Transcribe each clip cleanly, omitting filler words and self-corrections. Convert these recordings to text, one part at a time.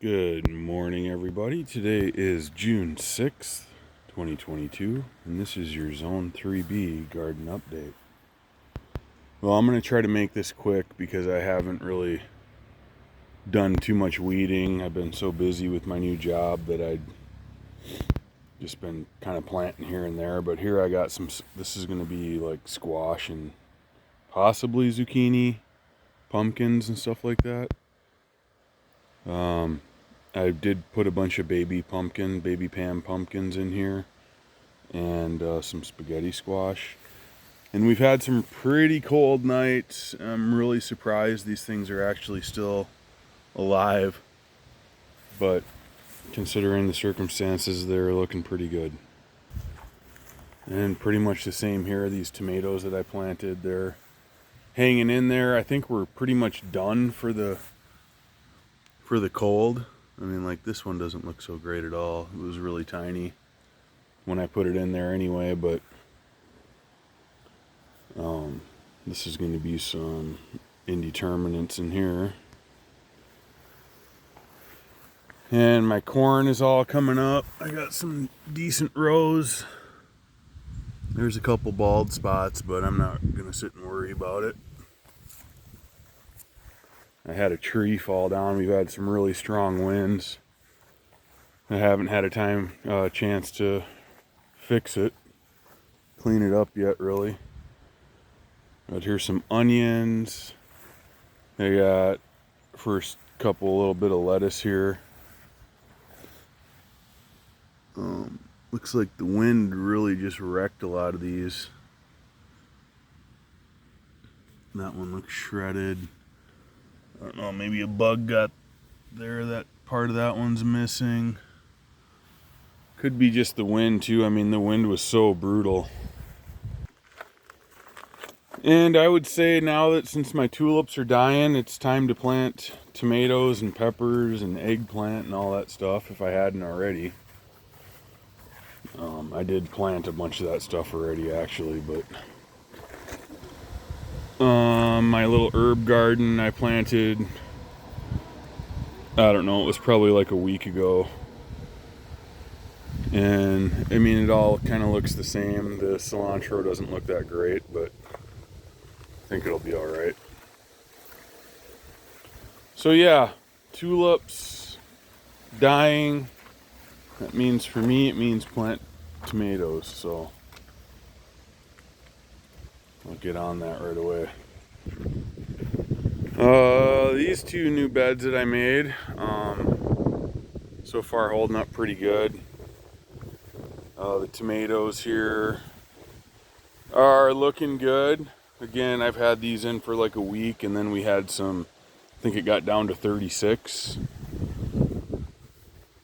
Good morning, everybody. Today is June 6th, 2022, and this is your Zone 3B garden update. Well, I'm going to try to make this quick because I haven't really done too much weeding. I've been so busy with my new job that I'd just been kind of planting here and there. But here I got some, this is going to be like squash and possibly zucchini, pumpkins, and stuff like that. I did put a bunch of baby Pam pumpkins in here, and some spaghetti squash. And we've had some pretty cold nights. I'm really surprised these things are actually still alive, but considering the circumstances, they're looking pretty good. And pretty much the same here. These tomatoes that I planted, they're hanging in there. I think we're pretty much done for the cold. I mean, like, this one doesn't look so great at all. It was really tiny when I put it in there anyway, but this is going to be some indeterminates in here. And my corn is all coming up. I got some decent rows. There's a couple bald spots, but I'm not going to sit and worry about it. I had a tree fall down. We've had some really strong winds. I haven't had a chance to fix it, clean it up yet, really. But here's some onions. I got first couple little bit of lettuce here. Looks like the wind really just wrecked a lot of these. That one looks shredded. I don't know, maybe a bug got there. That part of that one's missing. Could be just the wind too. I mean, the wind was so brutal. And I would say now that since my tulips are dying, it's time to plant tomatoes and peppers and eggplant and all that stuff if I hadn't already. I did plant a bunch of that stuff already actually, but my little herb garden I planted, I don't know, it was probably like a week ago. And I mean, it all kind of looks the same. The cilantro doesn't look that great, but I think it'll be all right. So yeah, tulips dying. That means for me, it means plant tomatoes. So I'll get on that right away. These two new beds that I made, so far holding up pretty good. The tomatoes here are looking good. Again, I've had these in for like a week, and then we had some, I think it got down to 36.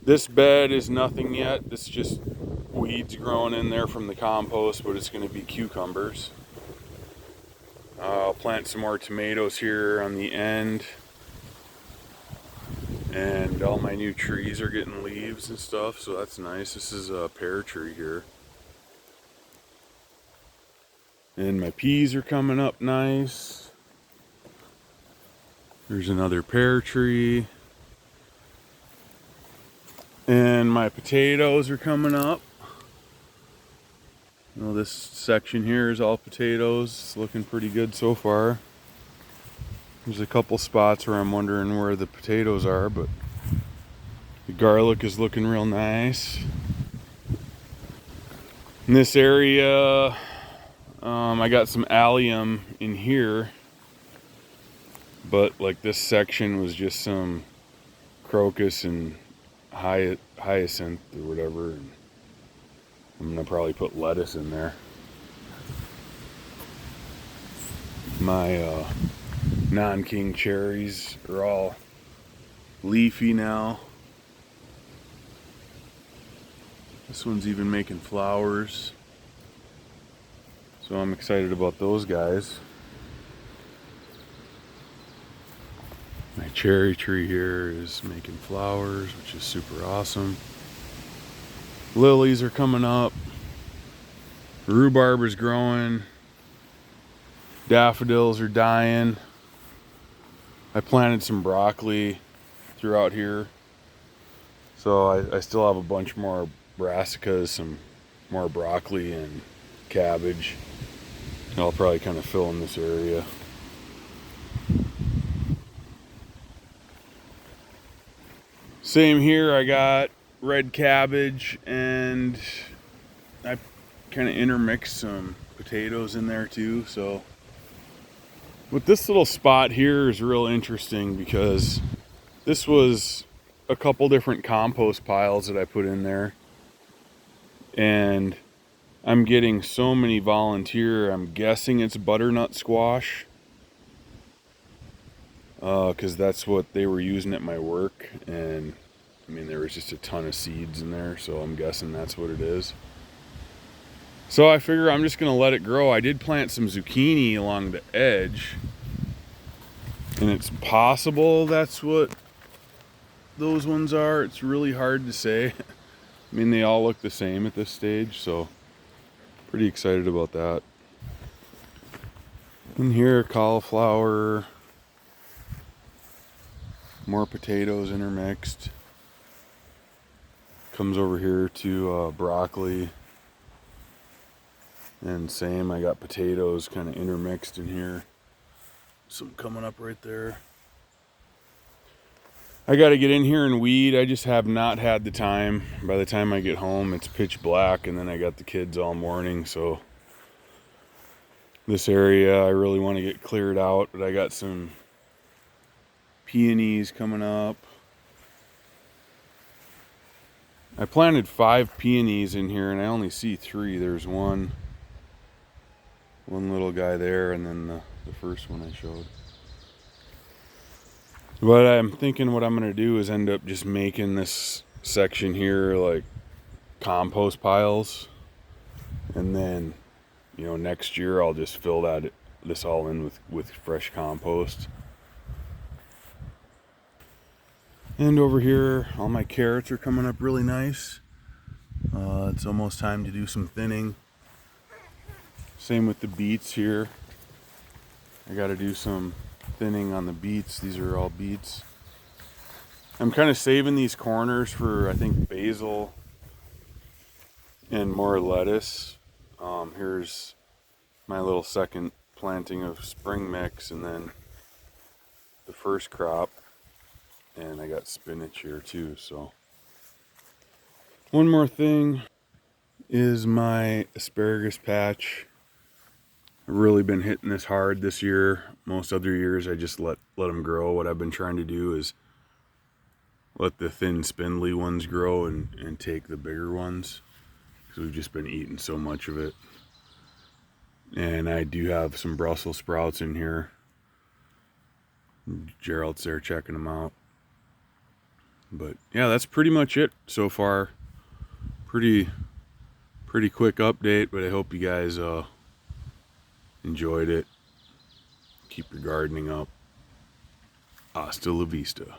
This bed is nothing yet. This is just weeds growing in there from the compost, but it's going to be cucumbers. I'll plant some more tomatoes here on the end. And all my new trees are getting leaves and stuff, so that's nice. This is a pear tree here. And my peas are coming up nice. There's another pear tree. And my potatoes are coming up. Well, this section here is all potatoes. It's looking pretty good so far. There's a couple spots where I'm wondering where the potatoes are, but the garlic is looking real nice. In this area, I got some allium in here, but like this section was just some crocus and hyacinth or whatever. And I'm gonna probably put lettuce in there. My non-king cherries are all leafy now. This one's even making flowers, so I'm excited about those guys. My cherry tree here is making flowers, which is super awesome. Lilies are coming up. Rhubarb is growing. Daffodils are dying. I planted some broccoli throughout here. So I still have a bunch more brassicas, some more broccoli and cabbage. And I'll probably kind of fill in this area. Same here, I got red cabbage, and I kind of intermixed some potatoes in there too. So with this little spot here is real interesting because this was a couple different compost piles that I put in there, and I'm getting so many volunteer. I'm guessing it's butternut squash, because that's what they were using at my work, and I mean there was just a ton of seeds in there, so I'm guessing that's what it is. So I figure I'm just gonna let it grow. I did plant some zucchini along the edge, and it's possible that's what those ones are. It's really hard to say. I mean, they all look the same at this stage, so pretty excited about that. In here, cauliflower, more potatoes intermixed. Comes over here to broccoli, and same, I got potatoes kind of intermixed in here. Some coming up right there. I got to get in here and weed. I just have not had the time. By the time I get home, it's pitch black, and then I got the kids all morning, so this area I really want to get cleared out. But I got some peonies coming up. I planted 5 peonies in here, and I only see 3. There's one little guy there, and then the first one I showed. But I'm thinking what I'm going to do is end up just making this section here like compost piles, and then, you know, next year I'll just fill this all in with fresh compost. And over here, all my carrots are coming up really nice. It's almost time to do some thinning. Same with the beets here. I got to do some thinning on the beets. These are all beets. I'm kind of saving these corners for, I think, basil and more lettuce. Here's my little second planting of spring mix, and then the first crop, and I got spinach here too. So one more thing is my asparagus patch. I've really been hitting this hard this year. Most other years I just let them grow. What I've been trying to do is let the thin spindly ones grow and take the bigger ones, because we've just been eating so much of it. And I do have some Brussels sprouts in here. Gerald's there checking them out. But yeah, that's pretty much it so far. Pretty quick update, but I hope you guys enjoyed it. Keep your gardening up. Hasta la vista.